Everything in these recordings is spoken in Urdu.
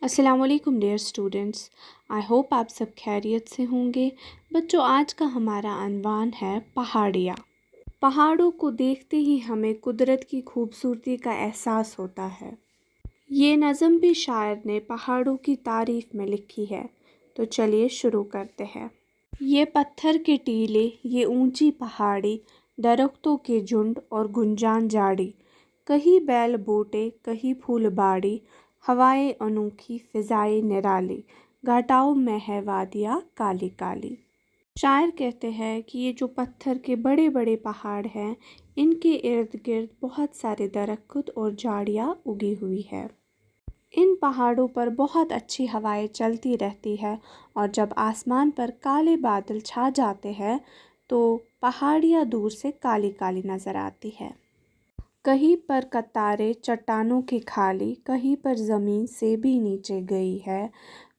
السلام علیکم ڈیئر اسٹوڈنٹس، آئی ہوپ آپ سب خیریت سے ہوں گے۔ بچوں، آج کا ہمارا عنوان ہے پہاڑیاں۔ پہاڑوں کو دیکھتے ہی ہمیں قدرت کی خوبصورتی کا احساس ہوتا ہے۔ یہ نظم بھی شاعر نے پہاڑوں کی تعریف میں لکھی ہے، تو چلیے شروع کرتے ہیں۔ یہ پتھر کے ٹیلے، یہ اونچی پہاڑی، درختوں کے جھنڈ اور گنجان جاڑی، کہیں بیل بوٹے کہیں پھول باڑی، ہوائیں انوکھی فضائیں نرالی، گھاٹاؤں میں ہے وادیاں کالی کالی۔ شاعر کہتے ہیں کہ یہ جو پتھر کے بڑے بڑے پہاڑ ہیں، ان کے ارد گرد بہت سارے درخت اور جھاڑیاں اگی ہوئی ہے۔ ان پہاڑوں پر بہت اچھی ہوائیں چلتی رہتی ہے، اور جب آسمان پر کالے بادل چھا جاتے ہیں تو پہاڑیاں دور سے کالی کالی نظر آتی ہے۔ کہیں پر قطاریں چٹانوں کی کھالی، کہیں پر زمین سے بھی نیچے گئی ہے،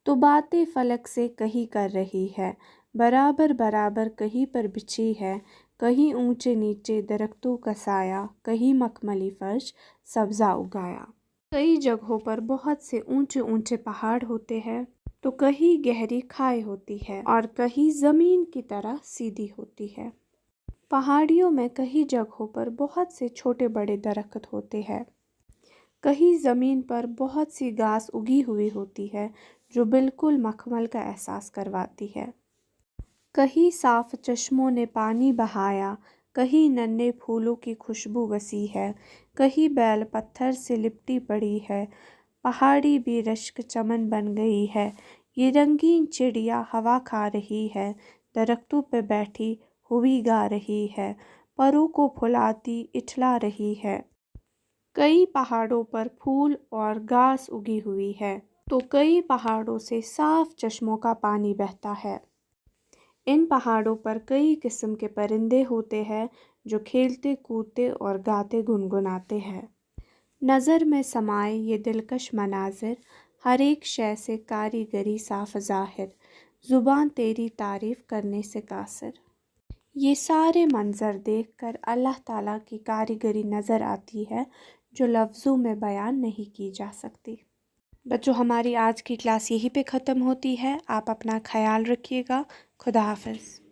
تو باتیں فلک سے کہیں کر رہی ہے، برابر برابر کہیں پر بچھی ہے، کہیں اونچے نیچے درختوں کا سایہ، کہیں مخملی فرش سبزہ اگایا۔ کئی جگہوں پر بہت سے اونچے اونچے پہاڑ ہوتے ہیں، تو کہیں گہری کھائی ہوتی ہے اور کہیں زمین کی طرح سیدھی ہوتی ہے۔ پہاڑیوں میں کئی جگہوں پر بہت سے چھوٹے بڑے درخت ہوتے ہیں، کہیں زمین پر بہت سی گھاس اگی ہوئی ہوتی ہے جو بالکل مخمل کا احساس کرواتی ہے۔ کہیں صاف چشموں نے پانی بہایا، کہیں ننھے پھولوں کی خوشبو وسیع ہے، کہیں بیل پتھر سے لپٹی پڑی ہے، پہاڑی بھی رشک چمن بن گئی ہے، یہ رنگین چڑیا ہوا کھا رہی ہے، درختوں پہ بیٹھی ہوئی گا رہی ہے، پروں کو پھلاتی اٹھلا رہی ہے۔ کئی پہاڑوں پر پھول اور گھاس اگی ہوئی ہے، تو کئی پہاڑوں سے صاف چشموں کا پانی بہتا ہے۔ ان پہاڑوں پر کئی قسم کے پرندے ہوتے ہیں جو کھیلتے کودتے اور گاتے گنگناتے ہیں۔ نظر میں سمائے یہ دلکش مناظر، ہر ایک شے سے کاریگری صاف ظاہر، زبان تیری تعریف کرنے سے قاصر۔ یہ سارے منظر دیکھ کر اللہ تعالیٰ کی کاریگری نظر آتی ہے جو لفظوں میں بیان نہیں کی جا سکتی۔ بچوں، ہماری آج کی کلاس یہیں پہ ختم ہوتی ہے۔ آپ اپنا خیال رکھیے گا۔ خدا حافظ۔